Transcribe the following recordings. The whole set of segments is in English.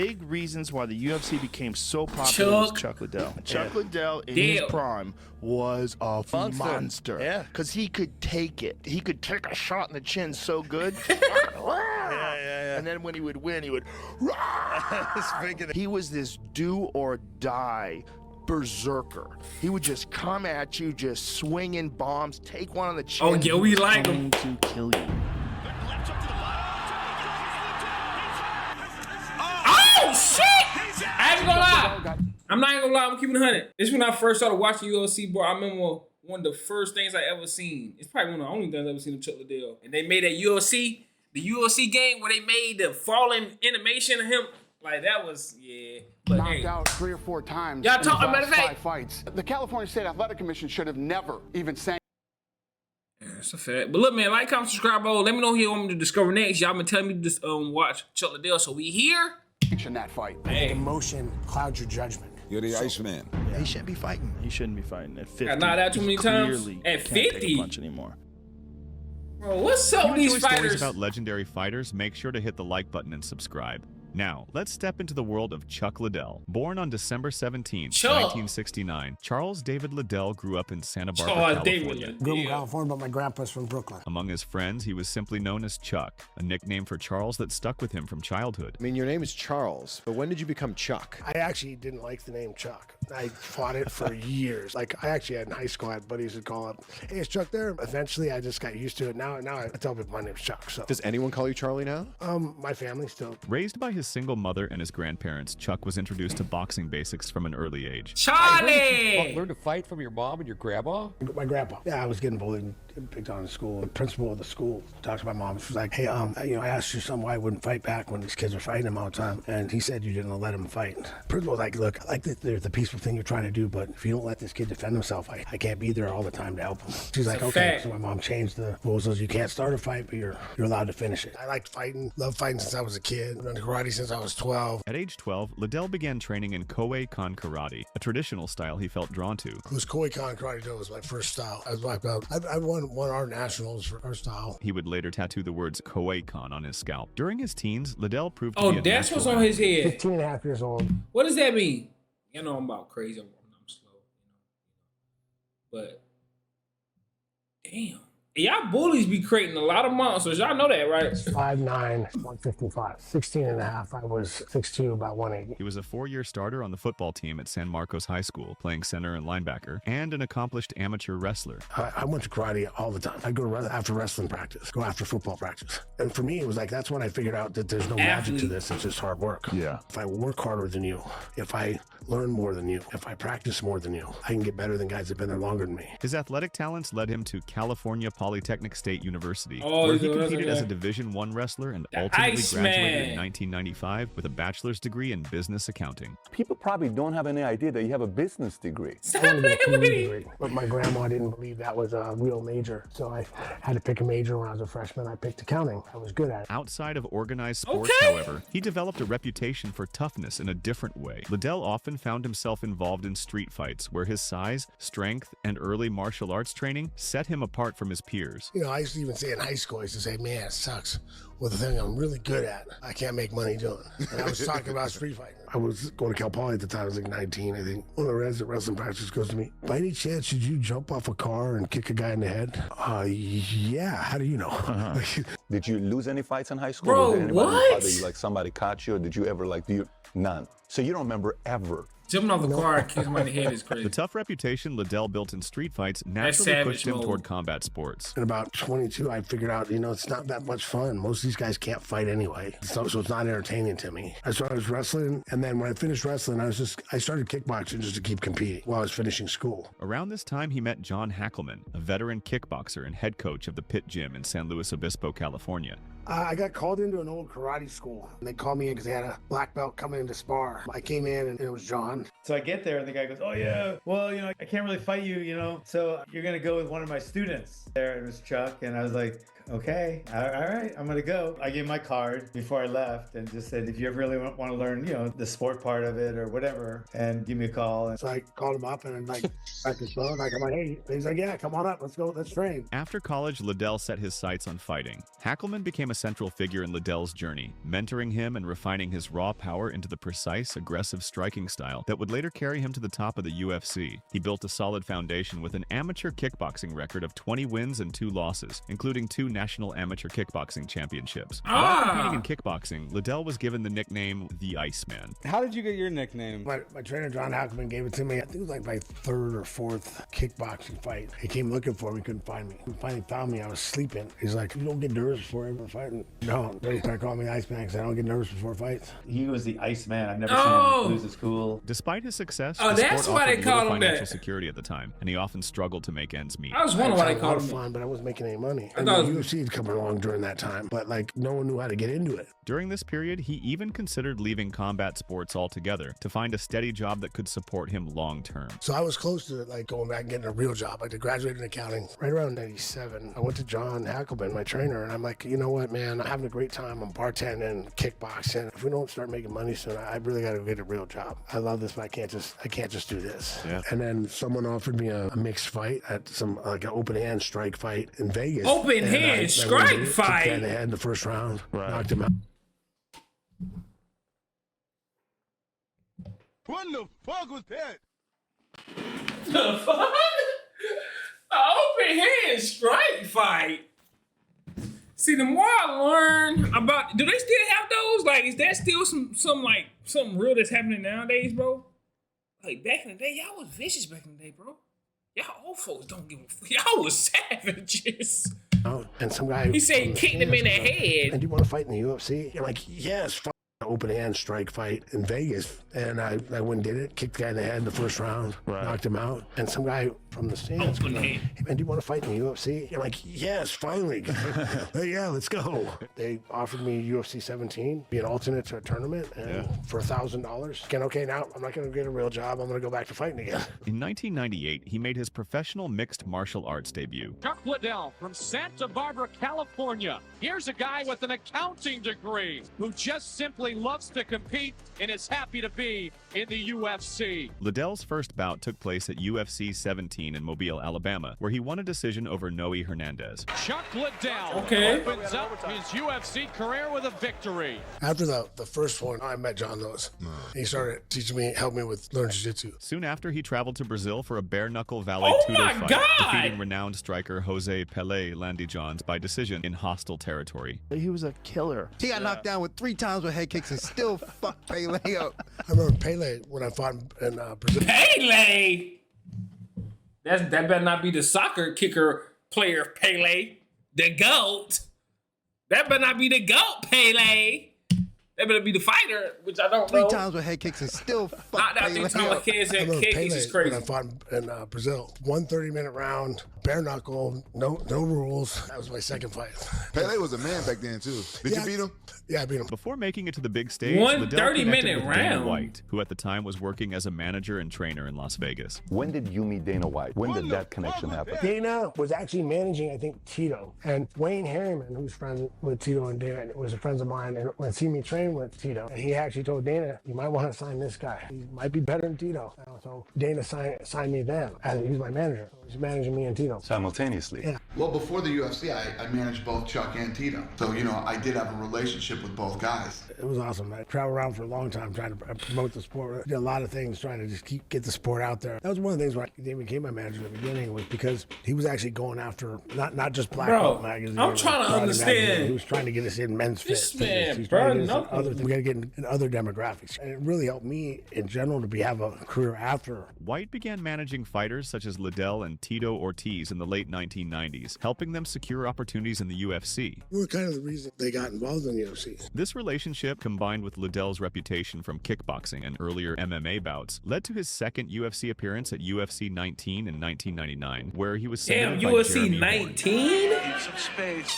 big reasons why the UFC became so popular was Chuck Liddell. Chuck Liddell in his prime was a monster. Yeah. Because he could take it. He could take a shot in the chin so good. And then when he would win, he would. He was this do or die berserker. He would just come at you, just swinging bombs, take one on the chin. Oh, yeah, we like him. To kill you. Oh, shit! I ain't gonna lie. I'm not even gonna lie, I'm keeping it 100. This is when I first started watching UFC, bro. I remember one of the first things I ever seen. It's probably one of the only things I ever seen of Chuck Liddell. And they made that UFC, the UFC game where they made the falling animation of him. Like, that was, yeah. But, knocked out 3 or 4 times. Y'all talking about 5 fights. The California State Athletic Commission should have never even sanctioned. Yeah, that's a fact. But look, man, like, comment, subscribe, bro. Let me know who you want me to discover next. Y'all been telling me to watch Chuck Liddell, so we here. That fight. Hey. Emotion clouds your judgment. You're the Iceman. Yeah. He shouldn't be fighting. He shouldn't be fighting at 50. Got knocked out too many times. At 50? Can't take a punch anymore. Bro, what's up with these fighters? Stories about legendary fighters, make sure to hit the like button and subscribe. Now, let's step into the world of Chuck Liddell. Born on December 17, 1969, Charles David Liddell grew up in Santa Barbara, California. Grew up in California, but my grandpa's from Brooklyn. Among his friends, he was simply known as Chuck, a nickname for Charles that stuck with him from childhood. I mean, your name is Charles, but when did you become Chuck? I actually didn't like the name Chuck. I fought it for years. Like, I actually had in high school, I had buddies who'd call up, hey, is Chuck there? Eventually, I just got used to it. Now I tell people my name's Chuck. So. Does anyone call you Charlie now? My family still. Raised by his single mother and his grandparents, Chuck was introduced to boxing basics from an early age. Charlie! Learned to fight from your mom and your grandma? My grandpa. Yeah, I was getting bullied and picked on in school. The principal of the school talked to my mom. She was like, hey, I asked your son why he wouldn't fight back when these kids were fighting him all the time. And he said you didn't let him fight. Principal was like, look, I like the peaceful thing you're trying to do, but if you don't let this kid defend himself, I can't be there all the time to help him. She's like, okay. So my mom changed the rules. So you can't start a fight, but you're allowed to finish it. I liked fighting, loved fighting since I was a kid. I've done karate since I was 12. At age 12, Liddell began training in Koei-Kan karate, a traditional style he felt drawn to. It was Koei-Kan karate do was my first style. I was black belt. I won our nationals for our style. He would later tattoo the words Koei-Kan on his scalp. During his teens, Liddell proved to be a that's what's on his head. 15 and a half years old. What does that mean? You know I'm about crazy. I'm slow. But damn. Y'all bullies be creating a lot of monsters. Y'all know that, right? 5'9", 155. 16 and a half. I was 6'2", about 180. He was a 4-year starter on the football team at San Marcos High School, playing center and linebacker, and an accomplished amateur wrestler. I went to karate all the time. I'd go after wrestling practice, go after football practice. And for me, it was like, that's when I figured out that there's no magic to this. It's just hard work. Yeah. If I work harder than you, if I learn more than you, if I practice more than you, I can get better than guys that have been there longer than me. His athletic talents led him to California Polytechnic State University, where he competed as a Division I wrestler and ultimately graduated in 1995 with a bachelor's degree in business accounting. People probably don't have any idea that you have a business degree. But my grandma didn't believe that was a real major, so I had to pick a major when I was a freshman. I picked accounting. I was good at it. Outside of organized sports, however, he developed a reputation for toughness in a different way. Liddell often found himself involved in street fights, where his size, strength, and early martial arts training set him apart from his peers. You know, I used to even say in high school, I used to say, man, it sucks. Well, the thing I'm really good at, I can't make money doing. And I was talking about street fighting. I was going to Cal Poly at the time. I was like 19, I think. One of the residents at wrestling practice goes to me, by any chance, did you jump off a car and kick a guy in the head? Yeah, how do you know? Did you lose any fights in high school? Bro, Was there anybody what? That you, like, somebody caught you, or did you ever, like, none? So you don't remember ever? Jumping off the car and kicking somebody in the head is crazy. The tough reputation Liddell built in street fights naturally pushed him toward combat sports. At about 22, I figured out, it's not that much fun. Most of these guys can't fight anyway, so it's not entertaining to me. So I was wrestling, and then when I finished wrestling, I started kickboxing just to keep competing while I was finishing school. Around this time, he met John Hackelman, a veteran kickboxer and head coach of the Pit Gym in San Luis Obispo, California. I got called into an old karate school, and they called me in because they had a black belt coming in to spar. I came in, and it was John. So I get there, and the guy goes, oh, yeah, well, I can't really fight you, so you're going to go with one of my students. There, it was Chuck, and I was like, okay, all right, I'm gonna go. I gave my card before I left and just said, if you ever really want to learn, you know, the sport part of it or whatever, and give me a call. And so I called him up and like, back to phone, like, I'm like, hey, he's like, yeah, come on up, let's go, let's train. After college, Liddell set his sights on fighting. Hackelman became a central figure in Liddell's journey, mentoring him and refining his raw power into the precise, aggressive striking style that would later carry him to the top of the UFC. He built a solid foundation with an amateur kickboxing record of 20 wins and 2 losses, including 2 national amateur kickboxing championships. While competing in kickboxing, Liddell was given the nickname the Iceman. How did you get your nickname? My trainer, John Hackelman, gave it to me. I think it was like my 3rd or 4th kickboxing fight. He came looking for me, couldn't find me. He finally found me, I was sleeping. He's like, you don't get nervous before every fighting? No. Then he started calling me the Iceman because I don't get nervous before fights. He was the Iceman. I've never seen him lose his cool. Despite his success, that's why they called him financial that. security at the time, and he often struggled to make ends meet. I was wondering why they called him that. Fun, but I wasn't making any money. And the UFC had come along during that time, but like no one knew how to get into it. During this period, he even considered leaving combat sports altogether to find a steady job that could support him long term. So I was close to like going back and getting a real job. I graduated in accounting right around 97. I went to John Hackelman, my trainer, and I'm like, you know what, man, I'm having a great time. I'm bartending, kickboxing. If we don't start making money soon, I really got to get a real job. I love this, but I can't just do this. Yeah. And then someone offered me a mixed fight at some like an open hand strike fight in Vegas. Open hand strike fight. Kicked the head in the first round, knocked him out. What the fuck was that? The fuck? Open hand strike fight. See, the more I learn about, do they still have those? Like, is there still something real that's happening nowadays, bro? Like back in the day, y'all was vicious back in the day, bro. Y'all old folks don't give a fuck. Y'all was savages. Oh, and some guy. He said he kicked him in the head. And do you want to fight in the UFC? You're like, yes. Open hand strike fight in Vegas, and I went and did it. Kicked the guy in the head in the first round, knocked him out. And some guy from the stands was like, hey man, do you want to fight in the UFC? You're like, yes, finally. Hey, yeah, let's go. They offered me UFC 17, be an alternate to a tournament, and for $1,000. Again, okay, now I'm not going to get a real job. I'm going to go back to fighting again. In 1998, he made his professional mixed martial arts debut. Chuck Liddell from Santa Barbara, California. Here's a guy with an accounting degree who just simply loves to compete and is happy to be in the UFC. Liddell's first bout took place at UFC 17 in Mobile, Alabama, where he won a decision over Noe Hernandez. Chuck Liddell opens up his UFC career with a victory. After the first one, I met John Lewis. He started teaching me, helped me with learning jiu-jitsu. Soon after, he traveled to Brazil for a bare-knuckle Vale Tudo fight, defeating renowned striker Jose Pelé Landy Johns by decision in hostile territory. He was a killer. He got knocked down with 3 times with head kicks and still fucked Pelé up. I remember Pelé when I fought in Brazil. Pelé? That better not be the soccer kicker player Pelé. The GOAT. That better not be the GOAT Pelé. That better be the fighter, which I don't know. 3 times with head kicks and still fucked Not that 3 times with head kicks is crazy. When I fought in Brazil, 1 30-minute round, bare knuckle, no rules. That was my second fight. Pelé was a man back then too. Did you beat him? Yeah, I beat him. Before making it to the big stage, 1 Liddell 30-minute with Dana round. White, who at the time was working as a manager and trainer in Las Vegas. When did you meet Dana White? When did that connection happen? Dana was actually managing, I think, Tito. And Wayne Harriman, who's friends with Tito and Dana, was a friend of mine, and when see me train with Tito, and he actually told Dana, you might want to sign this guy. He might be better than Tito. So Dana signed me then, as he was my manager. He's managing me and Tito. Simultaneously? Yeah. Well, before the UFC, I managed both Chuck and Tito. So, you know, I did have a relationship with both guys. It was awesome. I traveled around for a long time trying to promote the sport. I did a lot of things trying to just get the sport out there. That was one of the things why he became my manager at the beginning, was because he was actually going after not just Black Belt magazine. I'm trying to understand. Magazine. He was trying to get us in men's This fit. man, He's trying to get us in bro, we got to get in other demographics. And it really helped me in general to have a career after. White began managing fighters such as Liddell and Tito Ortiz in the late 1990s, helping them secure opportunities in the UFC. We were kind of the reason they got involved in the UFC. This relationship, combined with Liddell's reputation from kickboxing and earlier MMA bouts, led to his second UFC appearance at UFC 19 in 1999, where he was submitted by UFC Jeremy 19? Some space.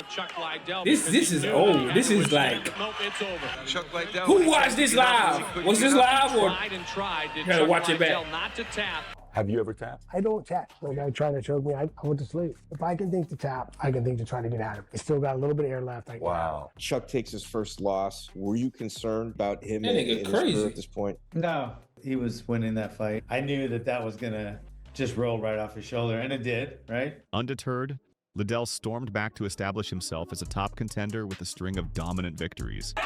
Chuck Liddell. This is old. This is like. Who watched this live? Was this live or? Tried Gotta watch it back. Not to tap. Have you ever tapped? I don't tap. Like, I try to choke me, I went to sleep. If I can think to tap, I can think to try to get out of it. I still got a little bit of air left. Wow. Chuck takes his first loss. Were you concerned about him in his crazy career at this point? No, he was winning that fight. I knew that was gonna just roll right off his shoulder, and it did, right? Undeterred, Liddell stormed back to establish himself as a top contender with a string of dominant victories. Hey,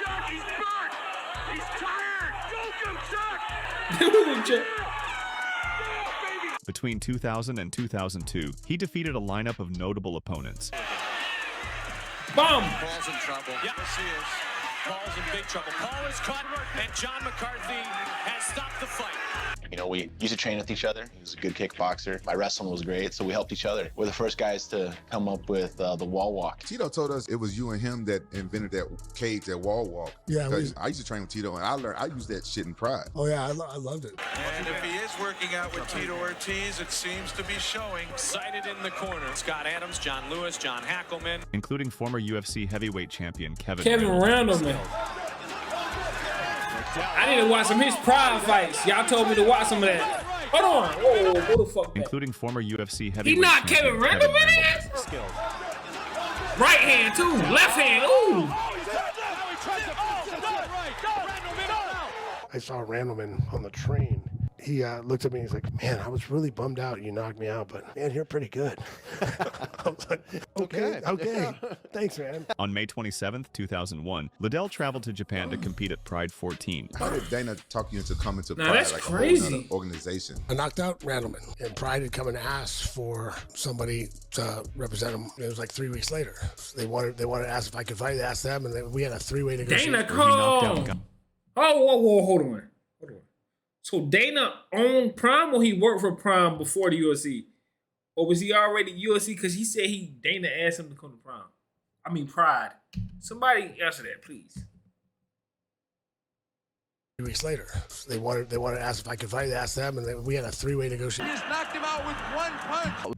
Chuck, he's burnt! He's tired! Chuck! Between 2000 and 2002, he defeated a lineup of notable opponents. Bomb! Paul's in trouble. Yes, he is. Paul's in big trouble. Paul is cut, and John McCarthy has stopped the fight. You know, we used to train with each other. He was a good kickboxer. My wrestling was great, so we helped each other. We're the first guys to come up with the wall walk. Tito told us it was you and him that invented that cage, that wall walk. Yeah, I used to train with Tito, and I used that shit in Pride. Oh yeah, I loved it. And if he is working out with Tito Ortiz, it seems to be showing. Excited in the corner. Scott Adams, John Lewis, John Hackelman. Including former UFC heavyweight champion Kevin Randleman. I need to watch some of his Pride fights. Y'all told me to watch some of that. Hold on. Whoa, go the fuck back. Including former UFC heavyweight He knocked Kevin Randleman ass? Right hand, too. Left hand. Ooh. I saw Randleman on the train. He looked at me and he's like, man, I was really bummed out you knocked me out, but man, you're pretty good. I was like, okay. Thanks, man. On May 27th, 2001, Liddell traveled to Japan to compete at Pride 14. How did Dana talk you into coming to Pride? That's like crazy. A whole nother organization. I knocked out Randleman, and Pride had come and asked for somebody to represent him. It was like 3 weeks later. They wanted to ask if I could fight. They asked them, and we had a three-way negotiation. Dana called. Oh, hold on. So Dana owned Prime, or he worked for Prime before the UFC? Or was he already UFC? Because he said Dana asked him to come to Prime. I mean Pride. Somebody answer that, please. 3 weeks later, they wanted to ask if I could fight. They asked them, and we had a three-way negotiation. He just knocked him out with one punch.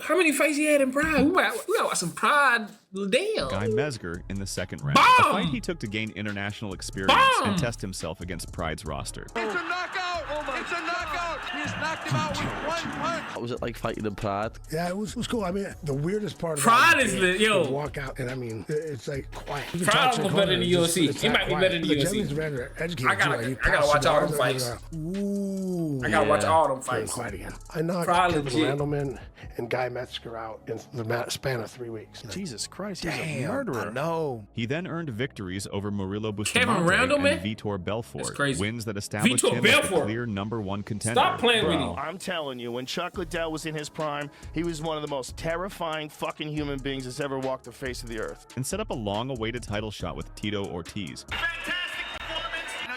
How many fights he had in Pride? We got watch some Pride Liddell. Guy Mesger in the second round. Bomb! A fight he took to gain international experience and test himself against Pride's roster. It's a knockout! It's a knockout! He just knocked him out with one punch. How was it like fighting in Pride? Yeah, it was cool. I mean, the weirdest part of Pride is yo. Walk out, and I mean, it's like quiet. Pride was better than the UFC. It might be better than the UFC. I gotta watch all them fights. Ooh, I gotta watch all them fights. Quiet again. I knocked Kevin Randleman and Guy Metzger out in the span of 3 weeks. Jesus Christ, he's a murderer. No. He then earned victories over Murillo Kevin Bustamante Randleman? and Vitor Belfort. That's crazy. Wins that established him as the clear #1 contender. Stop playing with him. I'm telling you, when Chuck Liddell was in his prime, he was one of the most terrifying fucking human beings that's ever walked the face of the earth. And set up a long-awaited title shot with Tito Ortiz.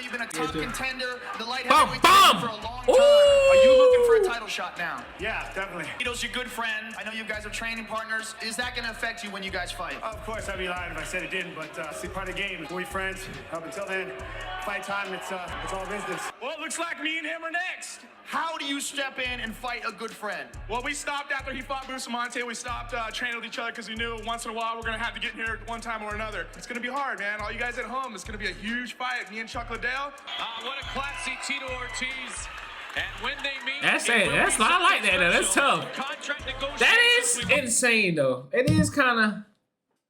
You've been a top contender, the light heavyweight for a long time. Are you looking for a title shot now? Yeah, definitely. Tito's your good friend. I know you guys are training partners. Is that going to affect you when you guys fight? Of course, I'd be lying if I said it didn't, but it's part of the game. We're friends. Up until then, fight time, it's all business. Well, it looks like me and him are next. How do you step in and fight a good friend? Well, we stopped after he fought Bustamante. We stopped training with each other because we knew once in a while we're going to have to get in here one time or another. It's going to be hard, man. All you guys at home, it's going to be a huge fight. Me and Chuck Liddell. What a classy Tito Ortiz. And when they meet, That's it. I like that though. That's tough. That is insane though. It is kind of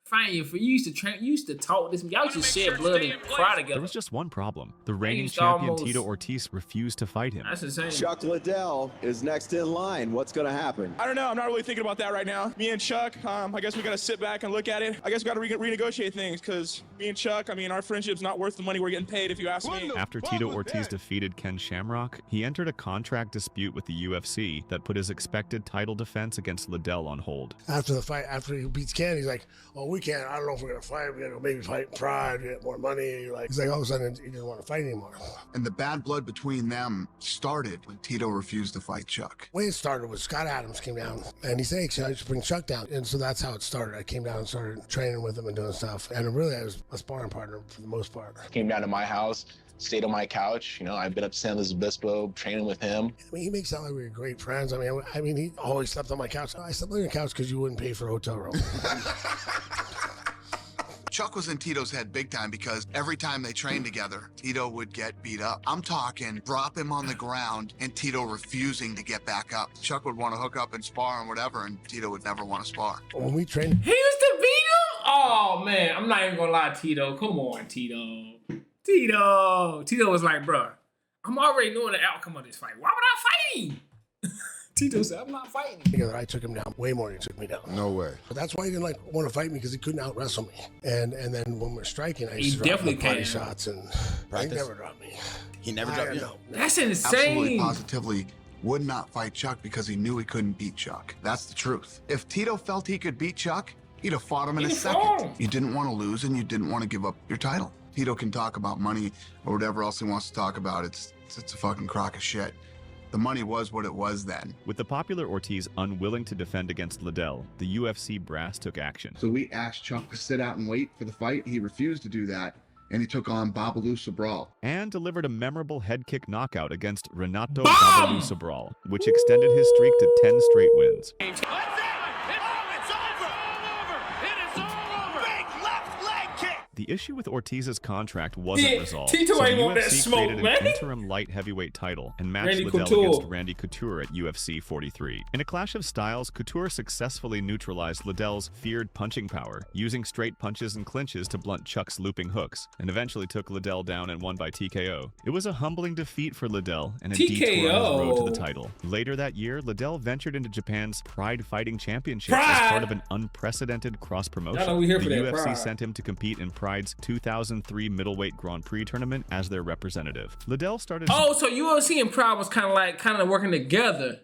fine. For you used to train, you used to talk this. Y'all used to shed blood and cry together. There was just one problem. The reigning used to champion almost- Tito Ortiz refused to fight him. That's insane. Chuck Liddell is next in line. What's going to happen? I don't know. I'm not really thinking about that right now. Me and Chuck, I guess we got to sit back and look at it. I guess we got to renegotiate things because me and Chuck, I mean, our friendship's not worth the money we're getting paid, if you ask me. After Tito Ortiz defeated Ken Shamrock, he entered a contract dispute with the UFC that put his expected title defense against Liddell on hold. After the fight, after he beats Ken, he's like, "Oh, we can't. I don't know if we're gonna fight. We gotta maybe fight in Pride. We get more money." He's like, all of a sudden, he doesn't want to fight anymore. And the bad blood between them started when Tito refused to fight Chuck. The way it started was Scott Adams came down and he said, "Hey, should I just bring Chuck down?" And so that's how it started. I came down and started training with him and doing stuff. And really, I was a sparring partner for the most part. Came down to my house, stayed on my couch. You know, I've been up to San Luis Obispo training with him. I mean, he makes it sound like we were great friends. I mean, he always slept on my couch. I slept on your couch because you wouldn't pay for a hotel room. Chuck was in Tito's head big time because every time they trained together, Tito would get beat up. I'm talking drop him on the ground and Tito refusing to get back up. Chuck would want to hook up and spar and whatever, and Tito would never want to spar. When we trained, He used to beat him? Oh, man. I'm not even going to lie, Tito. Come on, Tito. Tito was like, bro, I'm already knowing the outcome of this fight. Why would I fight him? Tito said, I'm not fighting him. together, I took him down way more than he took me down. No way. But that's why he didn't want to fight me, because he couldn't out wrestle me. And then when we're striking, I used to drop the body shots, and he never dropped me. He never dropped you? No. That's insane. Absolutely, positively would not fight Chuck because he knew he couldn't beat Chuck. That's the truth. If Tito felt he could beat Chuck, he'd have fought him in a second. You didn't want to lose, and you didn't want to give up your title. Tito can talk about money or whatever else he wants to talk about. It's a fucking crock of shit. The money was what it was then. With the popular Ortiz unwilling to defend against Liddell, the UFC brass took action. So we asked Chuck to sit out and wait for the fight. He refused to do that, and he took on Babalu Sobral. And delivered a memorable head kick knockout against Renato Babalu Sobral, which extended his streak to 10 straight wins. The issue with Ortiz's contract wasn't resolved, Tito so the ain't want that UFC smoke, created man. an interim light heavyweight title and matched Randy Liddell Couture. against Randy Couture at UFC 43. In a clash of styles, Couture successfully neutralized Liddell's feared punching power, using straight punches and clinches to blunt Chuck's looping hooks, and eventually took Liddell down and won by TKO. It was a humbling defeat for Liddell and a detour on his road to the title. Later that year, Liddell ventured into Japan's Pride Fighting Championship as part of an unprecedented cross-promotion. Y'all know we here for The that, UFC Pride. sent him to compete in Pride's 2003 middleweight Grand Prix tournament as their representative. Liddell started... Oh, so UFC and Pride was kind of working together.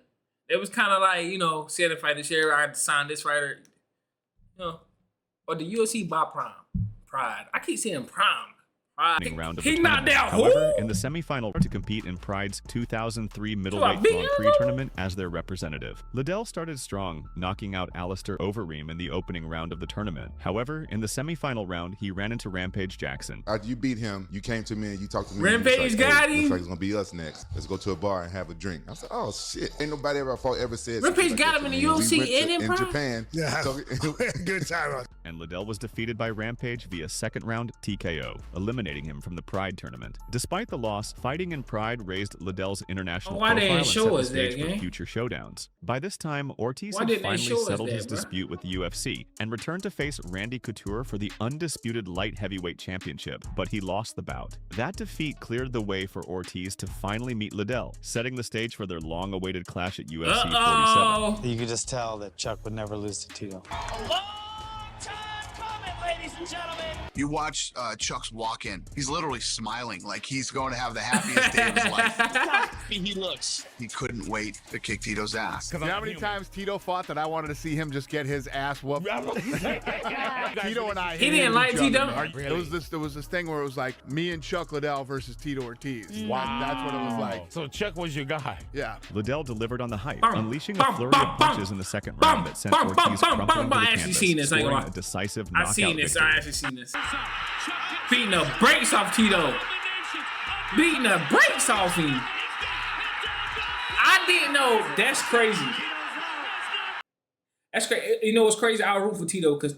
It was kind of like, say the fight this year, I had to sign this fighter. Or the UFC by Pride. I keep saying Prime. round of He the knocked tournament. down However, who? in the semifinal to compete in Pride's 2003 middleweight Grand Prix tournament as their representative. Liddell started strong, knocking out Alistair Overeem in the opening round of the tournament. However, in the semifinal round, he ran into Rampage Jackson. After you beat him, you came to me and you talked to me. Rampage got him. Looks like it's gonna be us next. Let's go to a bar and have a drink. I said, oh shit, ain't nobody ever said. Rampage something got like him that in to the me. UFC We went and in in Pride? Japan. Yeah, So- good time. And Liddell was defeated by Rampage via second round TKO, eliminating him from the Pride tournament. Despite the loss, fighting in Pride raised Liddell's international Why profile didn't and show set the us that, stage for gang? future showdowns. By this time, Ortiz Why had didn't they finally show us settled that, his bro? dispute with the UFC and returned to face Randy Couture for the undisputed light heavyweight championship, but he lost the bout. That defeat cleared the way for Ortiz to finally meet Liddell, setting the stage for their long-awaited clash at UFC 47. You could just tell that Chuck would never lose to Tito. Ladies and gentlemen. You watch Chuck's walk-in. He's literally smiling like he's going to have the happiest day of his life. Happy he looks. He couldn't wait to kick Tito's ass. You know how many times Tito fought that I wanted to see him just get his ass whooped? Tito and I. He hated didn't like each other, Tito? man. There was this thing where it was like me and Chuck Liddell versus Tito Ortiz. Wow. That's what it was like. So Chuck was your guy. Yeah. Liddell delivered on the hype, Bum, unleashing bum, a flurry bum, of punches in the second round that sent bum, bum, Ortiz bum, crumpling bum. to the I actually seen canvas, this, I ain't gonna scoring lie. a decisive I knockout seen this. victory. I actually seen this. Beating the brakes off Tito. Beating the brakes off him. I didn't know. That's crazy. That's crazy. You know what's crazy? I was rooting for Tito because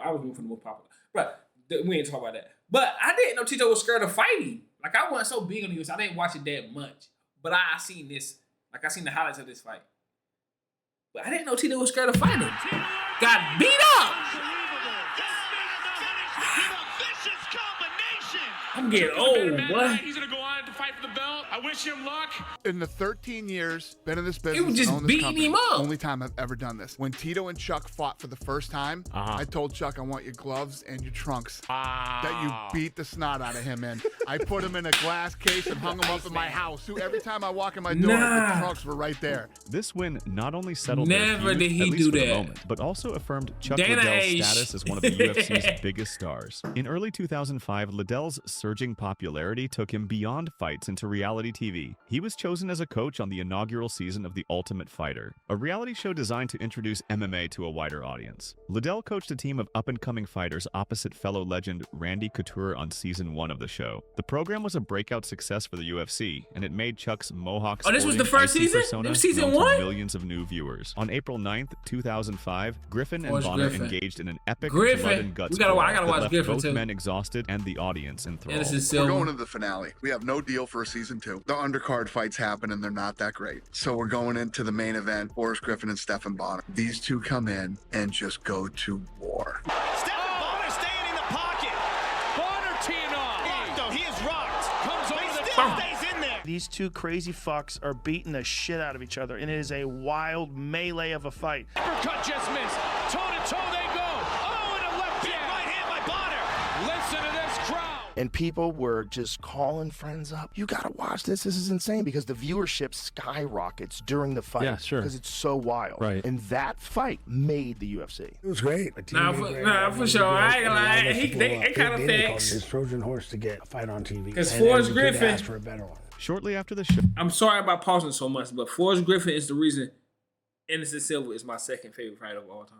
I was rooting for the most popular. But we ain't talk about that. But I didn't know Tito was scared of fighting. Like, I wasn't so big on the UFC. I didn't watch it that much. But I seen this. Like, I seen the highlights of this fight. But I didn't know Tito was scared of fighting. Got beat up. I'm getting old, boy. He's gonna go on to fight for the belt. I wish him luck. In the 13 years, been in this business, He was just and owned this beating company, him up. Only time I've ever done this. When Tito and Chuck fought for the first time, I told Chuck I want your gloves and your trunks that you beat the snot out of him in. I put him in a glass case and hung him up in my house. Every time I walk in my door, the trunks were right there. This win not only settled Never their feud, did he at least do for the that. moment, but also affirmed Chuck Dana Liddell's Age. status as one of the UFC's biggest stars. In early 2005, Liddell's surging popularity took him beyond fights into reality reality TV. He was chosen as a coach on the inaugural season of The Ultimate Fighter, a reality show designed to introduce MMA to a wider audience. Liddell coached a team of up-and-coming fighters opposite fellow legend Randy Couture on season 1 of the show. The program was a breakout success for the UFC, and it made Chuck's Mohawk this was the first season? persona Season known to 1? millions of new viewers. On April 9th, 2005, Griffin and Bonner engaged in an epic Griffin. blood and guts I gotta that watch left Griffin both too. men exhausted and the audience enthralled. We're going to the finale. We have no deal for a season 2. The undercard fights happen and they're not that great. So we're going into the main event, Boris Griffin and Stephan Bonner. These two come in and just go to war. Stephan Bonner staying in the pocket. Bonner teeing off. Rocked though, he is rocked. Comes But he over the still stays in there. These two crazy fucks are beating the shit out of each other, and it is a wild melee of a fight. Uppercut just missed. Toe to toe they go. Oh, and a left jab. Right hand by Bonner. Listen to this crowd. And people were just calling friends up. You gotta watch this. This is insane because the viewership skyrockets during the fight. Yeah, sure. Because it's so wild. Right. And that fight made the UFC. It was great. Nah, for sure. I ain't gonna lie. It kind of fixed. His Trojan horse to get a fight on TV. Because And Forrest then we could Griffin. ask for a better one. Shortly after the show, I'm sorry about pausing so much, but Forrest Griffin is the reason Anderson Silva is my second favorite fighter of all time.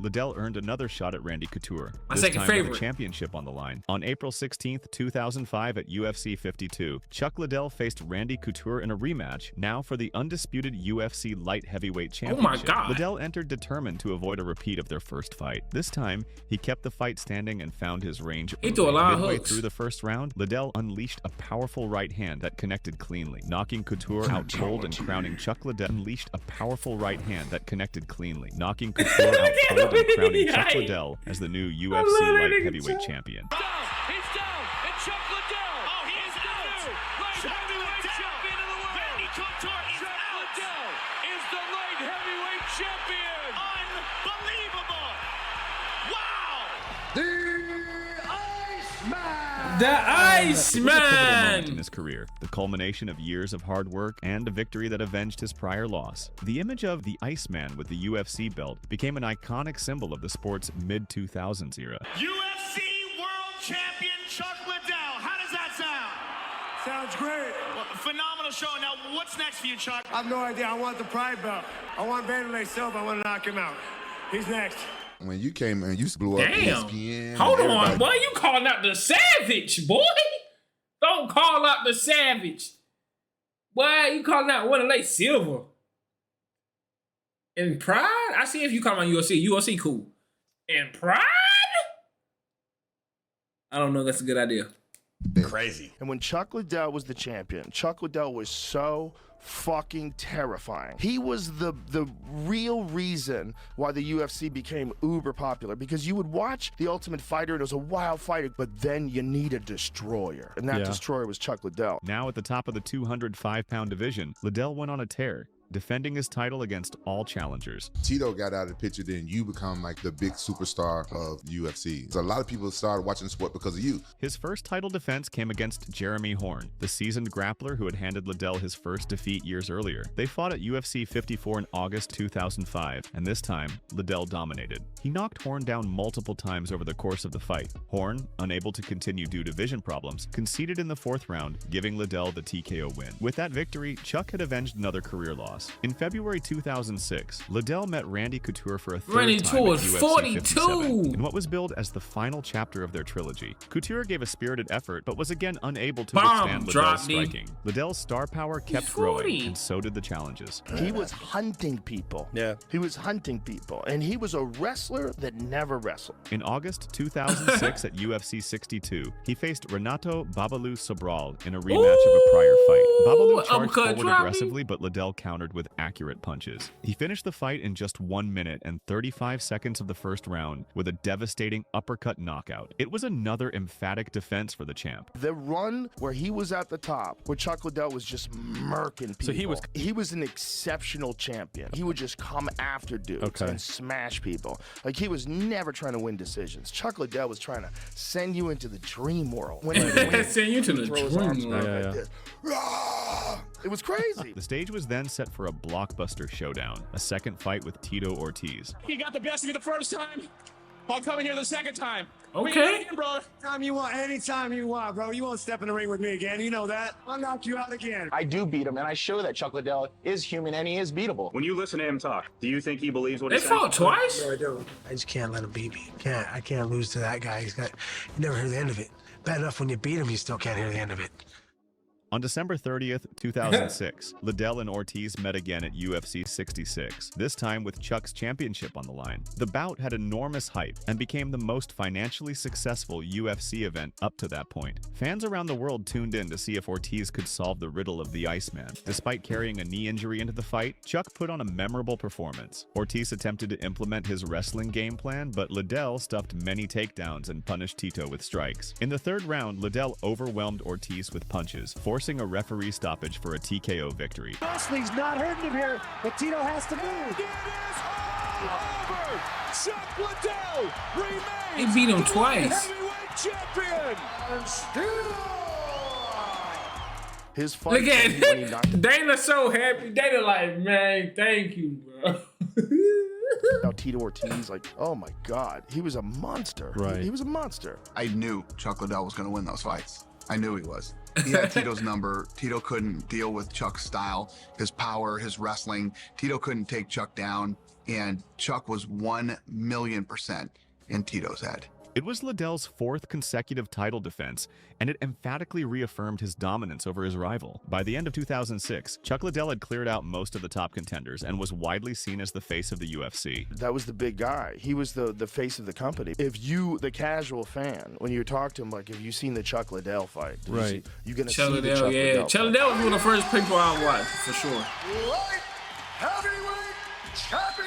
Liddell earned another shot at Randy Couture, My this second time favorite. with a championship on the line. On April 16th, 2005 at UFC 52, Chuck Liddell faced Randy Couture in a rematch, now for the undisputed UFC light heavyweight championship. God. Liddell entered determined to avoid a repeat of their first fight. This time, he kept the fight standing and found his range. He threw a lot of Midway hooks. through the first round, Liddell unleashed a powerful right hand that connected cleanly, knocking Couture out cold and crowning Chuck Liddell. Unleashed a powerful right hand that connected cleanly, knocking Couture out cold and crowning Chuck Liddell as the new UFC light heavyweight champion. He's down. And Chuck Liddell. Oh, he is out. Light heavyweight champion of the world. Randy Couture is Chuck out. Liddell is the light heavyweight champion. Unbelievable. Wow. The It was a pivotal moment in Iceman. his career, the culmination of years of hard work and a victory that avenged his prior loss. The image of the Iceman with the UFC belt became an iconic symbol of the sport's mid-2000s era. UFC World Champion Chuck Liddell. How does that sound? Sounds great. Well, phenomenal show. Now, what's next for you, Chuck? I have no idea. I want the pride belt. I want Vanderlei Silva. I want to knock him out. He's next. When you came in, you blew up Damn. ESPN. Hold on, everybody- boy. You calling out the Savage, boy. Don't call out the Savage. Boy, you calling out Wanderlei Silva. In Pride? I see if you calling out UFC. UFC cool. In Pride? I don't know. That's a good idea. Crazy. And when Chuck Liddell was the champion, Chuck Liddell was so fucking terrifying. He was the real reason why the UFC became uber popular, because you would watch The Ultimate Fighter and it was a wild fighter, but then you need a destroyer. And that destroyer was Chuck Liddell. Now at the top of the 205-pound division, Liddell went on a tear, defending his title against all challengers. Tito got out of the picture, then you become like the big superstar of UFC. So a lot of people started watching the sport because of you. His first title defense came against Jeremy Horn, the seasoned grappler who had handed Liddell his first defeat years earlier. They fought at UFC 54 in August 2005, and this time, Liddell dominated. He knocked Horn down multiple times over the course of the fight. Horn, unable to continue due to vision problems, conceded in the fourth round, giving Liddell the TKO win. With that victory, Chuck had avenged another career loss. In February 2006, Liddell met Randy Couture for a third Randy time at was UFC 42. 57, in what was billed as the final chapter of their trilogy. Couture gave a spirited effort, but was again unable to withstand Liddell's striking. Liddell's star power kept growing, and so did the challenges. He was hunting people. Yeah. He was hunting people, and he was a wrestler that never wrestled. In August 2006 at UFC 62, he faced Renato Babalu Sobral in a rematch of a prior fight. Babalu charged forward aggressively, but Liddell countered with accurate punches. He finished the fight in just 1 minute and 35 seconds of the first round with a devastating uppercut knockout. It was another emphatic defense for the champ. The run where he was at the top, where Chuck Liddell was just murking people. So he was an exceptional champion. He would just come after dudes and smash people. Like, he was never trying to win decisions. Chuck Liddell was trying to send you into the dream world. Send you to the throw his dream arms world. back like this. It was crazy. The stage was then set for a blockbuster showdown, a second fight with Tito Ortiz. He got the best of me the first time. I'll come in here the second time. Okay. Bro, anytime you want, bro. You won't step in the ring with me again. You know that. I'll knock you out again. I do beat him, and I show that Chuck Liddell is human and he is beatable. When you listen to him talk, do you think he believes what They he's saying? fought twice? No, I don't. I just can't let him beat me. I can't lose to that guy. You never hear the end of it. Bad enough when you beat him, you still can't hear the end of it. On December 30th, 2006, Liddell and Ortiz met again at UFC 66, this time with Chuck's championship on the line. The bout had enormous hype and became the most financially successful UFC event up to that point. Fans around the world tuned in to see if Ortiz could solve the riddle of the Iceman. Despite carrying a knee injury into the fight, Chuck put on a memorable performance. Ortiz attempted to implement his wrestling game plan, but Liddell stuffed many takedowns and punished Tito with strikes. In the third round, Liddell overwhelmed Ortiz with punches, forcing a referee stoppage for a TKO victory. Wrestling's not hurting him here, but Tito has to move. Chuck Liddell He remains beat him twice. heavyweight champion. And still. His fight. Look when he at knocked Dana so happy. Dana like, man, thank you, bro. out Tito Ortiz, like, oh my God, he was a monster. Right. He was a monster. I knew Chuck Liddell was going to win those fights. I knew he was. He had Tito's number. Tito couldn't deal with Chuck's style, his power, his wrestling. Tito couldn't take Chuck down, and Chuck was 1,000,000% in Tito's head. It was Liddell's fourth consecutive title defense, and it emphatically reaffirmed his dominance over his rival. By the end of 2006, Chuck Liddell had cleared out most of the top contenders and was widely seen as the face of the UFC. That was the big guy. He was the face of the company. If you, the casual fan, when you talk to him, like, have you seen the Chuck Liddell fight? Right. You're going to Chuck see the Liddell, Chuck yeah. Liddell Chuck fight. Liddell was one of the first people I watched, for sure. Light heavyweight champion.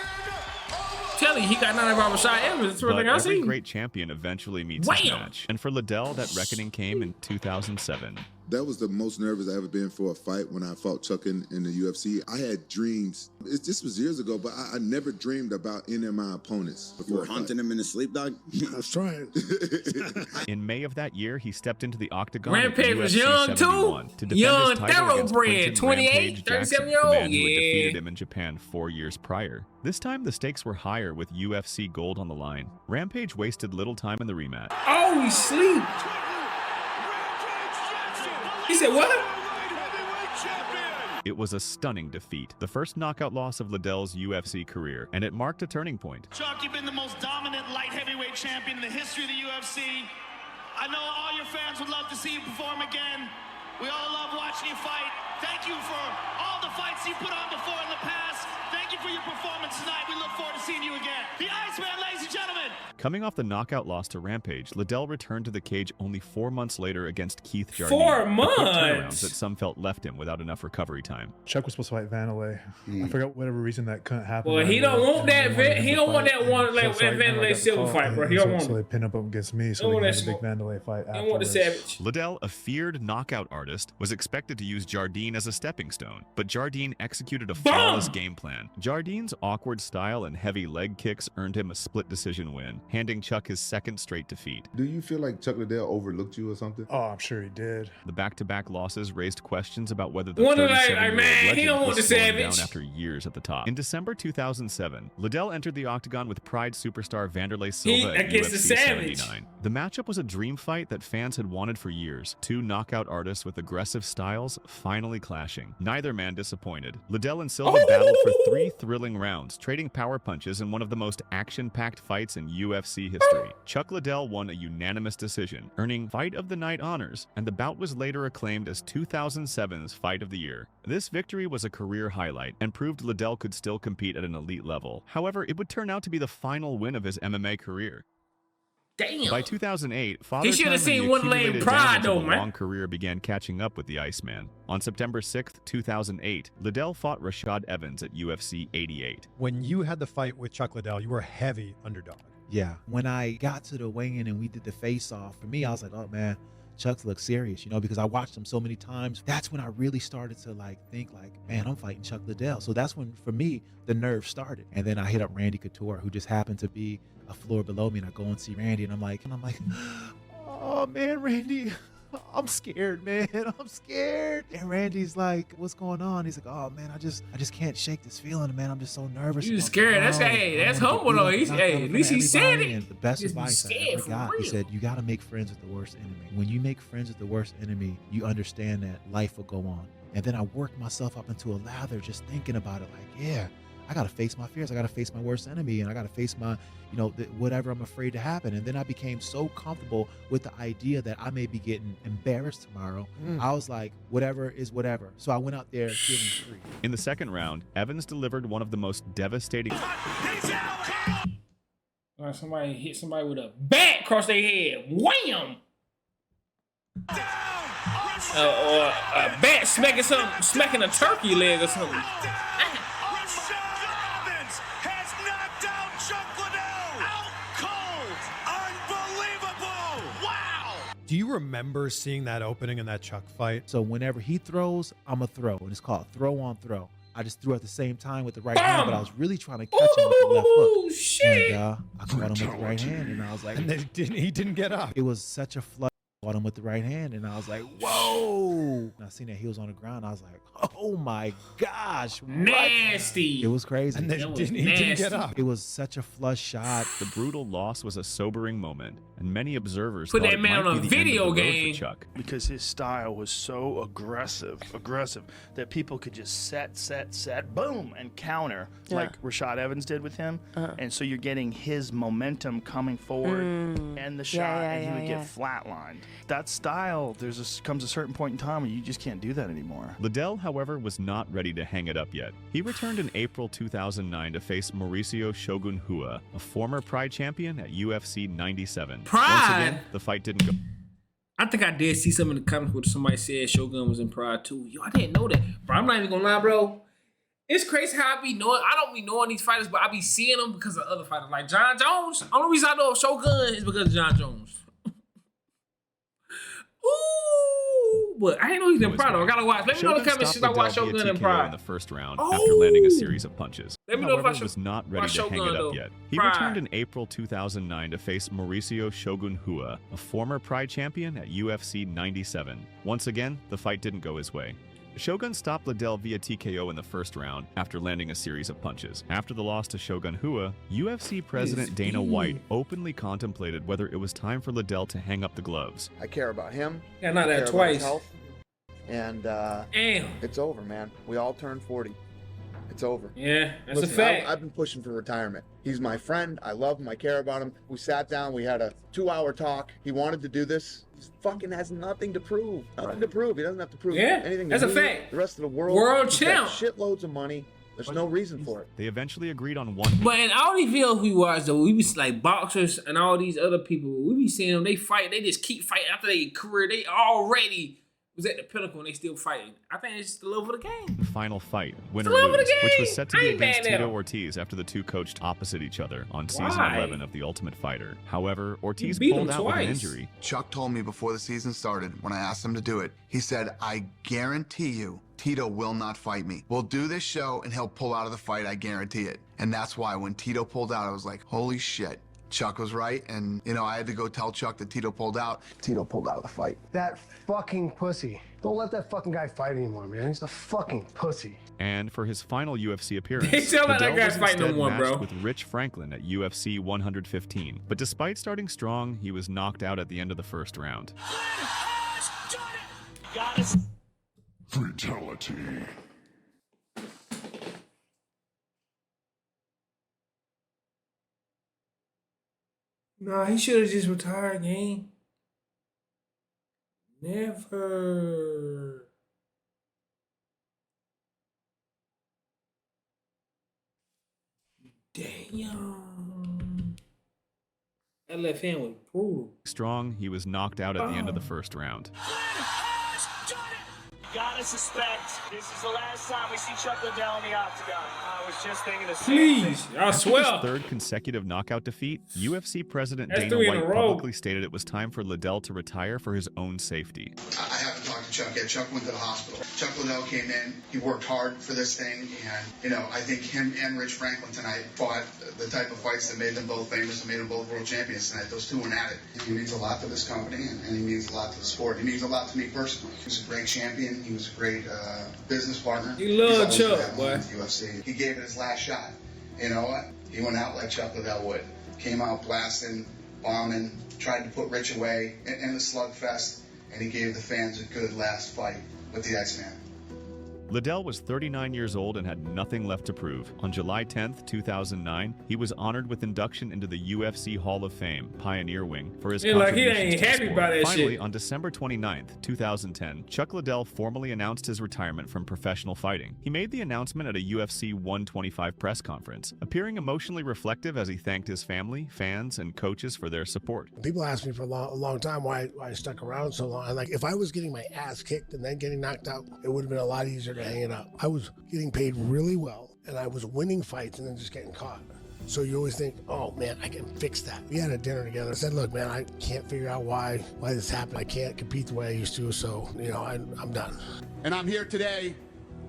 Telling you, he got 9 of Rashad Evans. That's what But I every seen. great champion eventually meets his Wham! match. And for Liddell, that reckoning came in 2007. That was the most nervous I ever been for a fight when I fought Chuck in the UFC. I had dreams. This was years ago, but I never dreamed about any of my opponents. You were hunting him in his sleep, dog? I was trying. In May of that year, he stepped into the octagon Rampage at was UFC young, 71 too. to defend Young, his title against thoroughbred, Quinton 28, Rampage Jackson, 37-year-old, the man who had yeah. defeated him in Japan 4 years prior. This time, the stakes were higher with UFC gold on the line. Rampage wasted little time in the rematch. Oh, he sleep. He said what? It was a stunning defeat, the first knockout loss of Liddell's UFC career, and it marked a turning point. Chuck, you've been the most dominant light heavyweight champion in the history of the UFC. I know all your fans would love to see you perform again. We all love watching you fight. Thank you for all the fights you put on before in the past. Thank you for your performance tonight. We look forward to seeing you again. The Iceman, ladies and gentlemen. Coming off the knockout loss to Rampage, Liddell returned to the cage only 4 months later against Keith Jardine. 4 A quick turnaround months? that some felt left him without enough recovery time. Chuck was supposed to fight Vanderlei. I forgot whatever reason that couldn't happen. Well, he don't want that. He don't want that one like that Vanderlei Silva fight, bro. He don't want So they it. pinned him up against me, so Don't they want had that a big smoke. Vanderlei fight He don't want the afterwards. savage. Liddell, a feared knockout artist, was expected to use Jardine as a stepping stone, but Jardine executed a flawless game plan. Jardine's awkward style and heavy leg kicks earned him a split decision win, handing Chuck his second straight defeat. Do you feel like Chuck Liddell overlooked you or something? Oh, I'm sure he did. The back-to-back losses raised questions about whether the Wonder, 37-year-old man, he legend don't want was the slowing savage. down after years at the top. In December 2007, Liddell entered the octagon with Pride superstar Vanderlei Silva at against the UFC savage. 79. The matchup was a dream fight that fans had wanted for years. Two knockout artists with aggressive styles finally clashing. Neither man disappointed. Liddell and Silva battled for 3 thrilling rounds, trading power punches in one of the most action-packed fights in UFC history. Chuck Liddell won a unanimous decision, earning Fight of the Night honors, and the bout was later acclaimed as 2007's Fight of the Year. This victory was a career highlight and proved Liddell could still compete at an elite level. However, it would turn out to be the final win of his MMA career. Damn. By 2008, Father should Time have and the seen one lane accumulated Pride, damage of though, a man. long career began catching up with the Iceman. On September 6th, 2008, Liddell fought Rashad Evans at UFC 88. When you had the fight with Chuck Liddell, you were a heavy underdog. Yeah. When I got to the weigh-in and we did the face-off, for me, I was like, oh, man, Chuck looks serious, because I watched him so many times. That's when I really started to think man, I'm fighting Chuck Liddell. So that's when, for me, the nerve started. And then I hit up Randy Couture, who just happened to be a floor below me, and I go and see Randy, and I'm like, oh, man, Randy, I'm scared, man. I'm scared. And Randy's like, what's going on? He's like, oh man, I just can't shake this feeling, man. I'm just so nervous. You scared. That's humble though. At least he said it. And the best advice I ever got, he said, you got to make friends with the worst enemy. When you make friends with the worst enemy, you understand that life will go on. And then I worked myself up into a lather just thinking about it, like, yeah, I got to face my fears. I got to face my worst enemy, and I got to face my, whatever I'm afraid to happen. And then I became so comfortable with the idea that I may be getting embarrassed tomorrow. I was like, whatever is whatever. So I went out there feeling free. In the second round, Evans delivered one of the most devastating. Somebody hit somebody with a bat across their head. Wham! Or a bat smacking a turkey leg or something. Do you remember seeing that opening in that Chuck fight? So whenever he throws, I'm a throw, and it's called throw on throw. I just threw at the same time with the right hand, but I was really trying to catch him with the left hook. Shit. And I caught him with the right hand, and I was like, and he didn't get up. It was such a flood. Caught him with the right hand, and I was like, whoa. And I seen that he was on the ground. I was like, oh my gosh. Nasty. It was crazy. And then he didn't get up. It was such a flush shot. The brutal loss was a sobering moment, and many observers put thought that man it might on a be the video end of the road game for Chuck. Because his style was so aggressive that people could just set, boom, and counter like Rashad Evans did with him. And so you're getting his momentum coming forward and the shot, and he would get flatlined. That style, comes a certain point in time where you just can't do that anymore. Liddell, however, was not ready to hang it up yet. He returned in April 2009 to face Mauricio Shogun Hua, a former Pride champion at UFC 97. Pride? Once again, the fight didn't go. I think I did see something in the comments where somebody said Shogun was in Pride too. Yo, I didn't know that. Bro, I'm not even gonna lie, bro. It's crazy how I don't be knowing these fighters, but I be seeing them because of other fighters. Like John Jones. Only reason I know of Shogun is because of John Jones. Ooh, but I didn't know he's in Pride though. I gotta watch. Let me know in the comments should I watch Shogun in Pride. In the first round after landing a series of punches. Let me know if I was not ready to hang it up yet. He returned in April 2009 to face Mauricio Shogun Hua, a former Pride champion at UFC 97. Once again, the fight didn't go his way. Shogun stopped Liddell via TKO in the first round after landing a series of punches. After the loss to Shogun Hua, UFC President Dana White openly contemplated whether it was time for Liddell to hang up the gloves. I care about him. Yeah, not that twice. And damn, it's over, man. We all turned 40. It's over. Yeah, that's a fact. I've been pushing for retirement. He's my friend. I love him. I care about him. We sat down. We had a 2-hour talk. He wanted to do this. He fucking has nothing to prove. Nothing to prove. He doesn't have to prove anything to that's me. a fact. The rest of the world. World He's champ. got shitloads of money. There's no reason for it. They eventually agreed on one. But in all these videos we watch, though, we be like boxers and all these other people. We be seeing them. They fight. They just keep fighting after their career. They already was at the pinnacle and they still fighting. I think it's just the love of the game. The final fight, win or lose, which was set to be against Tito Ortiz after the two coached opposite each other on season 11 of The Ultimate Fighter. However, Ortiz pulled out with an injury. Chuck told me before the season started, when I asked him to do it, he said, I guarantee you, Tito will not fight me. We'll do this show and he'll pull out of the fight, I guarantee it. And that's why when Tito pulled out, I was like, holy shit. Chuck was right, and, I had to go tell Chuck that Tito pulled out. Tito pulled out of the fight. That fucking pussy. Don't let that fucking guy fight anymore, man. He's a fucking pussy. And for his final UFC appearance, They still let that guy was fight no instead more, matched bro. with Rich Franklin at UFC 115. But despite starting strong, he was knocked out at the end of the first round. Fatality. Nah, he should have just retired, gang. Never. Damn. That left hand was brutal. Strong, he was knocked out at the end of the first round. Gotta suspect this is the last time we see Chuck Liddell in the octagon. I was just thinking the same thing. I After swear. his third consecutive knockout defeat, UFC President That's Dana 3 in a White row. publicly stated it was time for Liddell to retire for his own safety. I have to talk to Chuck yet. Chuck went to the hospital. Chuck Liddell came in. He worked hard for this thing, and I think him and Rich Franklin tonight fought the type of fights that made them both famous and made them both world champions tonight. Those two went at it. He means a lot to this company, and he means a lot to the sport. He means a lot to me personally. He was a great champion. He was a great business partner. You love Chuck, boy. UFC. He gave it his last shot. You know what? He went out like Chuck Liddell would. Came out blasting, bombing, tried to put Rich away in the slugfest, and he gave the fans a good last fight with the X-Man. Liddell was 39 years old and had nothing left to prove. On July 10, 2009, he was honored with induction into the UFC Hall of Fame, Pioneer Wing, for his contributions he ain't to the happy sport. about that Finally, shit. on December 29, 2010, Chuck Liddell formally announced his retirement from professional fighting. He made the announcement at a UFC 125 press conference, appearing emotionally reflective as he thanked his family, fans, and coaches for their support. People asked me for a long time why I stuck around so long. Like, if I was getting my ass kicked and then getting knocked out, it would have been a lot easier to hang it up. I was getting paid really well, and I was winning fights and then just getting caught. So you always think, oh man, I can fix that. We had a dinner together. I said, look, man, I can't figure out why this happened. I can't compete the way I used to, so I'm done. And I'm here today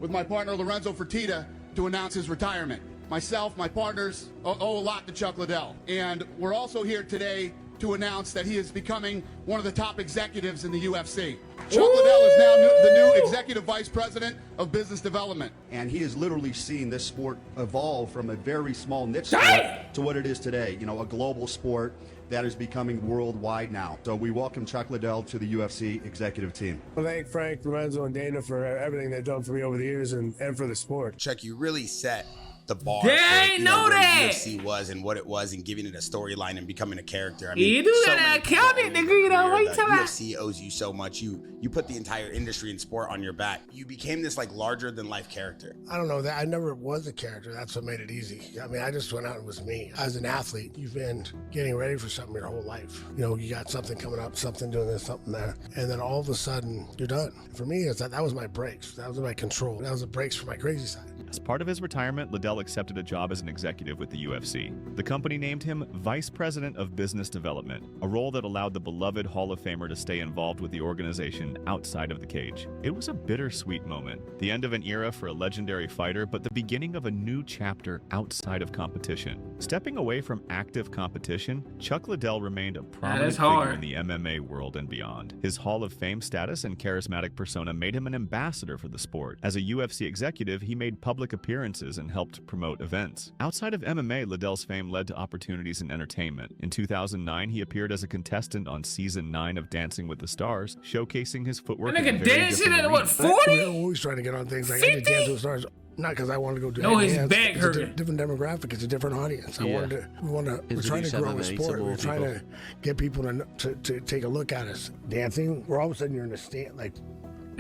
with my partner Lorenzo Fertitta to announce his retirement. Myself, my partners owe a lot to Chuck Liddell. And we're also here today to announce that he is becoming one of the top executives in the UFC. Chuck Liddell is now the new Executive Vice President of Business Development. And he has literally seen this sport evolve from a very small niche sport to what it is today. A global sport that is becoming worldwide now. So we welcome Chuck Liddell to the UFC executive team. I thank Frank, Lorenzo, and Dana for everything they've done for me over the years and for the sport. Chuck, you really set the bar They for ain't know where that. UFC was and what it was, and giving it a storyline and becoming a character. I You do got an accounting degree, though. What you talking about? UFC owes you so much. You put the entire industry and sport on your back. You became this larger than life character. I don't know that I never was a character. That's what made it easy. I mean, I just went out and was me. As an athlete, you've been getting ready for something your whole life. You got something coming up, something doing this, something there, and then all of a sudden you're done. For me, that was my breaks. That was my control. That was the breaks for my crazy side. As part of his retirement, Liddell accepted a job as an executive with the UFC. The company named him Vice President of Business Development, a role that allowed the beloved Hall of Famer to stay involved with the organization outside of the cage. It was a bittersweet moment, the end of an era for a legendary fighter, but the beginning of a new chapter outside of competition. Stepping away from active competition, Chuck Liddell remained a prominent figure in the MMA world and beyond. His Hall of Fame status and charismatic persona made him an ambassador for the sport. As a UFC executive, he made public appearances and helped promote events. Outside of MMA, Liddell's fame led to opportunities in entertainment. In 2009, he appeared as a contestant on season 9 of Dancing with the Stars, showcasing his footwork. That nigga dancing at what, 40? We're always trying to get on things. Like I did Dance with the Stars. Not because I wanted to go do No, his dance. back It's a hurting. different demographic. It's a different audience. Yeah. We're trying to grow a sport. We're trying to get people to take a look at us. Dancing, where all of a sudden you're in the stand, like.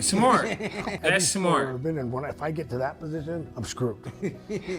Smart. That's smart. If I get to that position, I'm screwed.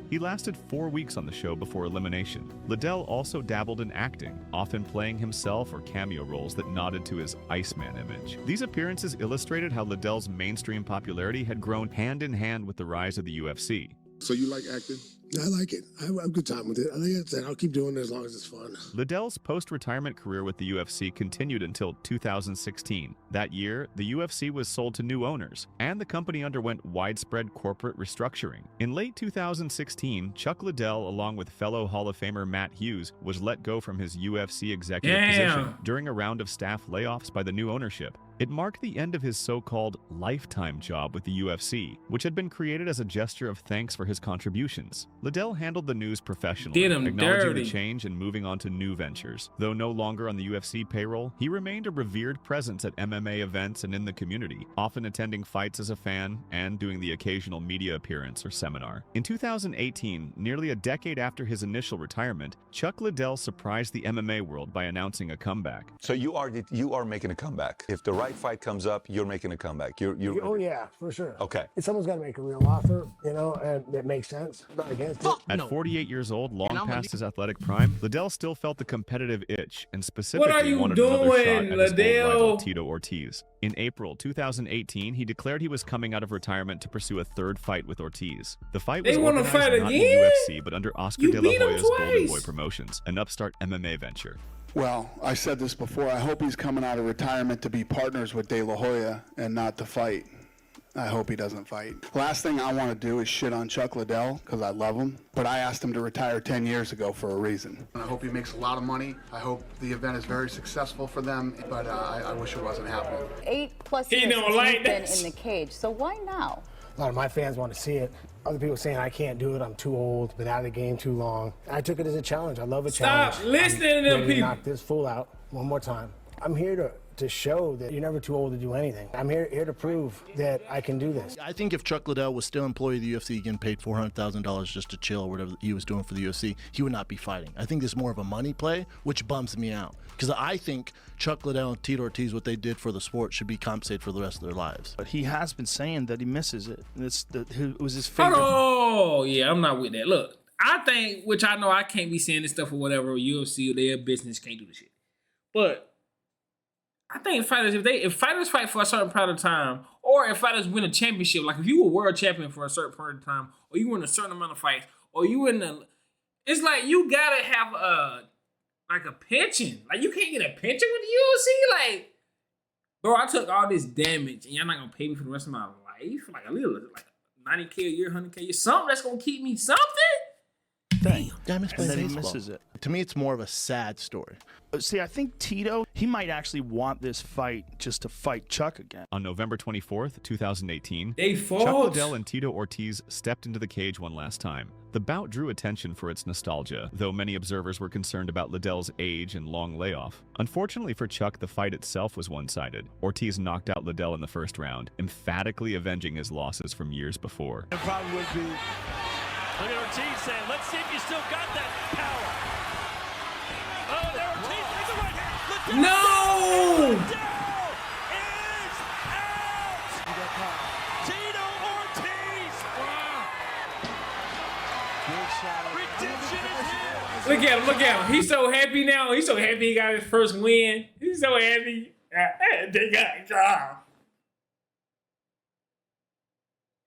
He lasted 4 weeks on the show before elimination. Liddell also dabbled in acting, often playing himself or cameo roles that nodded to his Iceman image. These appearances illustrated how Liddell's mainstream popularity had grown hand in hand with the rise of the UFC. So you like acting? I like it. I have a good time with it. I think that's it. I'll keep doing it as long as it's fun. Liddell's post-retirement career with the UFC continued until 2016. That year, the UFC was sold to new owners, and the company underwent widespread corporate restructuring. In late 2016, Chuck Liddell, along with fellow Hall of Famer Matt Hughes, was let go from his UFC executive position during a round of staff layoffs by the new ownership. It marked the end of his so-called lifetime job with the UFC, which had been created as a gesture of thanks for his contributions. Liddell handled the news professionally, Did him acknowledging dirty. the change and moving on to new ventures. Though no longer on the UFC payroll, he remained a revered presence at MMA events and in the community, often attending fights as a fan and doing the occasional media appearance or seminar. In 2018, nearly a decade after his initial retirement, Chuck Liddell surprised the MMA world by announcing a comeback. So you are making a comeback. If the right fight comes up, you're making a comeback. Oh yeah, for sure. Okay. If someone's got to make a real offer, and it makes sense. But again, At 48 years old, long past his athletic prime, Liddell still felt the competitive itch and specifically wanted another shot at his old rival Tito Ortiz. In April 2018, he declared he was coming out of retirement to pursue a third fight with Ortiz. The fight was organized not in the UFC, but under Oscar De La Hoya's Golden Boy Promotions, an upstart MMA venture. Well, I said this before. I hope he's coming out of retirement to be partners with De La Hoya and not to fight. I hope he doesn't fight. Last thing I want to do is shit on Chuck Liddell because I love him, but I asked him to retire 10 years ago for a reason. I hope he makes a lot of money. I hope the event is very successful for them, but I wish it wasn't happening. 8+ years since you've been in the cage, so why now? A lot of my fans want to see it. Other people saying I can't do it, I'm too old, been out of the game too long. I took it as a challenge. I love a challenge. Stop listening to them people. Knock this fool out one more time. I'm here to show that you're never too old to do anything. I'm here to prove that I can do this. I think if Chuck Liddell was still employee of the UFC, getting paid $400,000 just to chill or whatever he was doing for the UFC, he would not be fighting. I think this is more of a money play, which bums me out. Because I think Chuck Liddell and Tito Ortiz, what they did for the sport, should be compensated for the rest of their lives. But he has been saying that he misses it. It was his favorite. Oh, yeah, I'm not with that. Look, I think, which I know I can't be saying this stuff or whatever, UFC or their business can't do this shit. But I think fighters, if fighters fight for a certain period of time, or if fighters win a championship, like if you were world champion for a certain period of time, or you win a certain amount of fights, or you in the, it's like you gotta have a pension. Like you can't get a pension with the UFC. Like, bro, I took all this damage, and y'all not gonna pay me for the rest of my life. Like a little, like 90K a year, 100K a year, something that's gonna keep me something. Damn, and then he misses it. To me, it's more of a sad story. See, I think Tito, he might actually want this fight just to fight Chuck again. On November 24th, 2018, they fought. Chuck Liddell and Tito Ortiz stepped into the cage one last time. The bout drew attention for its nostalgia, though many observers were concerned about Liddell's age and long layoff. Unfortunately for Chuck, the fight itself was one-sided. Ortiz knocked out Liddell in the first round, emphatically avenging his losses from years before. It probably would be. Look at Ortiz saying, let's see if you still got that power. Oh, there Ortiz takes a right hand. No! Liddell is out! Tito Ortiz! Wow. Redemption is here! Look at him. He's so happy now. He's so happy he got his first win. He's so happy. They got a job.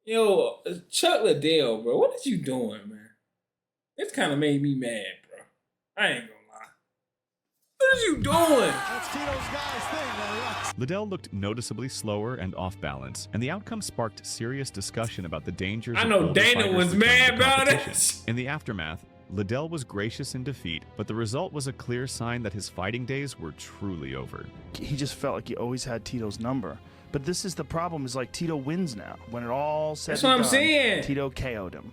Yo, Chuck Liddell, bro, what is you doing, man? It's kind of made me mad, bro. I ain't gonna lie. What is you doing? That's Tito's guy's thing, man. Liddell looked noticeably slower and off balance, and the outcome sparked serious discussion about the dangers. I know Dana was mad about it. In the aftermath, Liddell was gracious in defeat, but the result was a clear sign that his fighting days were truly over. He just felt like he always had Tito's number. But this is the problem, is like Tito wins now. When it all said That's what I'm saying. Tito KO'd him.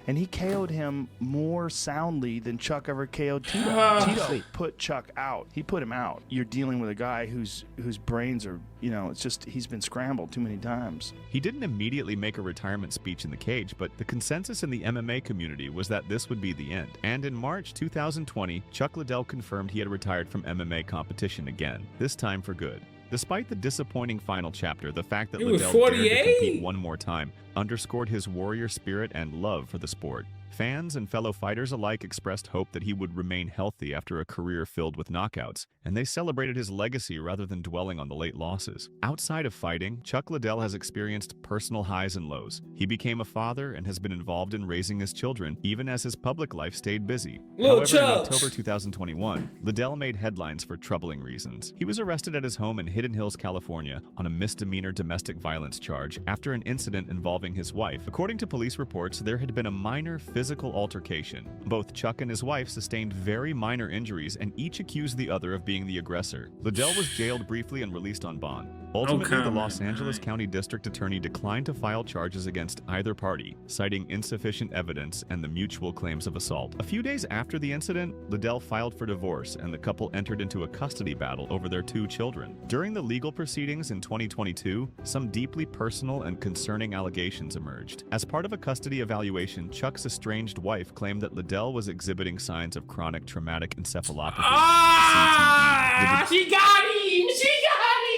And he KO'd him more soundly than Chuck ever KO'd Tito. Tito put Chuck out. He put him out. You're dealing with a guy whose brains are, it's just, he's been scrambled too many times. He didn't immediately make a retirement speech in the cage, but the consensus in the MMA community was that this would be the end. And in March 2020, Chuck Liddell confirmed he had retired from MMA competition again, this time for good. Despite the disappointing final chapter, the fact that Liddell dared to compete one more time underscored his warrior spirit and love for the sport. Fans and fellow fighters alike expressed hope that he would remain healthy after a career filled with knockouts, and they celebrated his legacy rather than dwelling on the late losses. Outside of fighting, Chuck Liddell has experienced personal highs and lows. He became a father and has been involved in raising his children, even as his public life stayed busy. However, in October 2021, Liddell made headlines for troubling reasons. He was arrested at his home in Hidden Hills, California, on a misdemeanor domestic violence charge after an incident involving his wife. According to police reports, there had been a minor physical altercation. Both Chuck and his wife sustained very minor injuries, and each accused the other of being the aggressor. Liddell was jailed briefly and released on bond. Ultimately, the Los Angeles County District Attorney declined to file charges against either party, citing insufficient evidence and the mutual claims of assault. A few days after the incident, Liddell filed for divorce, and the couple entered into a custody battle over their 2 children. During the legal proceedings in 2022, some deeply personal and concerning allegations emerged. As part of a custody evaluation, Chuck's estranged wife claimed that Liddell was exhibiting signs of chronic traumatic encephalopathy. Ah! She got him! She got him!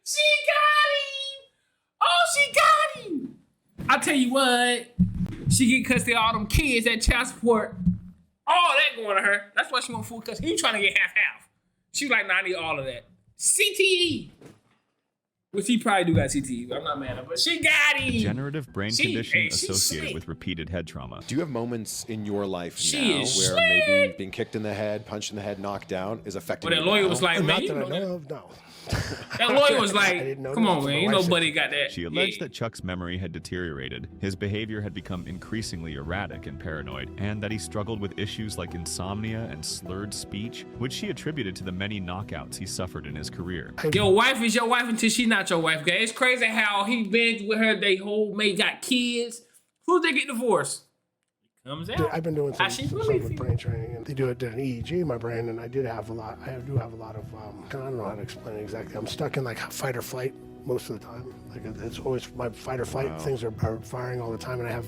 She got him! Oh, she got him! I tell you what, She get custody of all them kids, that child support, all that going to her. That's why she want full custody. He trying to get half. She was like, nah, I need all of that. CTE. Which he probably do got CTE, but I'm not mad at her. But she got him. Degenerative brain condition associated with repeated head trauma. Do you have moments in your life She now is where slick. maybe being kicked in the head, punched in the head, knocked down is affecting Well, you that lawyer now? was like, man, Not you that I know know that. of, no. That lawyer was like, come on, man, you know Buddy got that. She alleged that Chuck's memory had deteriorated, his behavior had become increasingly erratic and paranoid, and that he struggled with issues like insomnia and slurred speech, which she attributed to the many knockouts he suffered in his career. Your wife is your wife until she's not your wife, guys. It's crazy how he been with her, they whole mate got kids. Who's they get divorced? Comes out. I've been doing some she stuff really with brain training, and they did an EEG in my brain, and I do have a lot of, I don't know how to explain it exactly. I'm stuck in like fight or flight most of the time. Like it's always my fight or flight things are firing all the time, and I have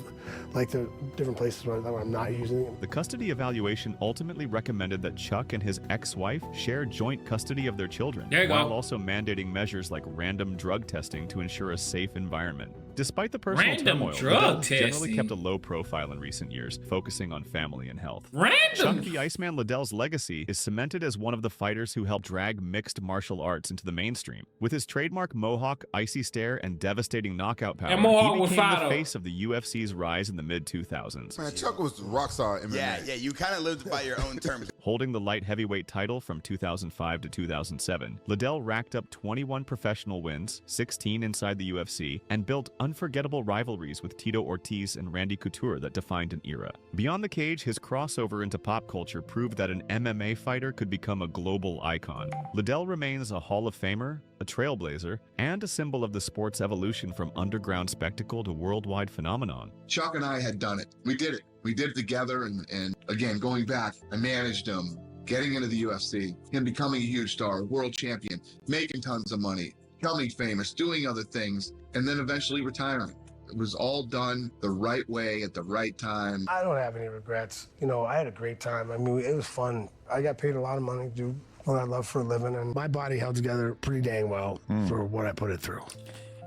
like the different places where I'm not using it. The custody evaluation ultimately recommended that Chuck and his ex-wife share joint custody of their children, There you while go. also mandating measures like random drug testing to ensure a safe environment. Despite the personal Random turmoil, drug Liddell has generally testing? kept a low profile in recent years, focusing on family and health. Random? Chuck the Iceman Liddell's legacy is cemented as one of the fighters who helped drag mixed martial arts into the mainstream. With his trademark mohawk, icy stare, and devastating knockout power, And Mohawk he was became fire, the though. face of the UFC's rise in the mid-2000s. Man, Chuck was rock star MMA. Yeah, you kind of lived by your own terms. Holding the light heavyweight title from 2005 to 2007, Liddell racked up 21 professional wins, 16 inside the UFC, and built unforgettable rivalries with Tito Ortiz and Randy Couture that defined an era. Beyond the cage, his crossover into pop culture proved that an MMA fighter could become a global icon. Liddell remains a Hall of Famer, a trailblazer, and a symbol of the sport's evolution from underground spectacle to worldwide phenomenon. Chuck and I had done it. We did it. We did it together, and again, going back, I managed him, getting into the UFC, him becoming a huge star, world champion, making tons of money, becoming famous, doing other things, and then eventually retiring. It was all done the right way at the right time. I don't have any regrets. You know, I had a great time. I mean, it was fun. I got paid a lot of money to do what I love for a living, and my body held together pretty dang well for what I put it through.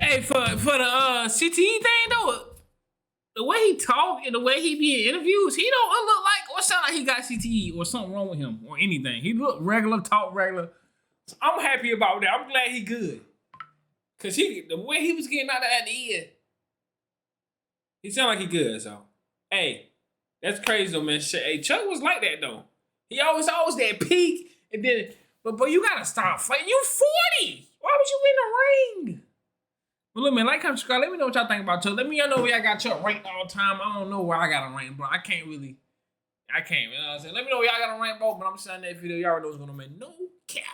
Hey, for the CTE thing though, the way he talk and the way he be in interviews, he don't look like or sound like he got CTE or something wrong with him or anything. He look regular, talk regular. So I'm happy about that. I'm glad he good. Cause the way he was getting out of at the end, he sound like he good. So, hey, that's crazy though, man. Shit, hey, Chuck was like that though. He always that peak, and then, but you gotta stop fighting. You 40. Why was you in the ring? But look, man, like, comment, subscribe. Let me know what y'all think about Chuck. Let me know where I got Chuck ranked all the time. I don't know where I got him ranked, bro. I can't, you know what I'm saying? Let me know where y'all got him ranked, bro. But I'm saying that video, y'all already know what's going on, man. No cap.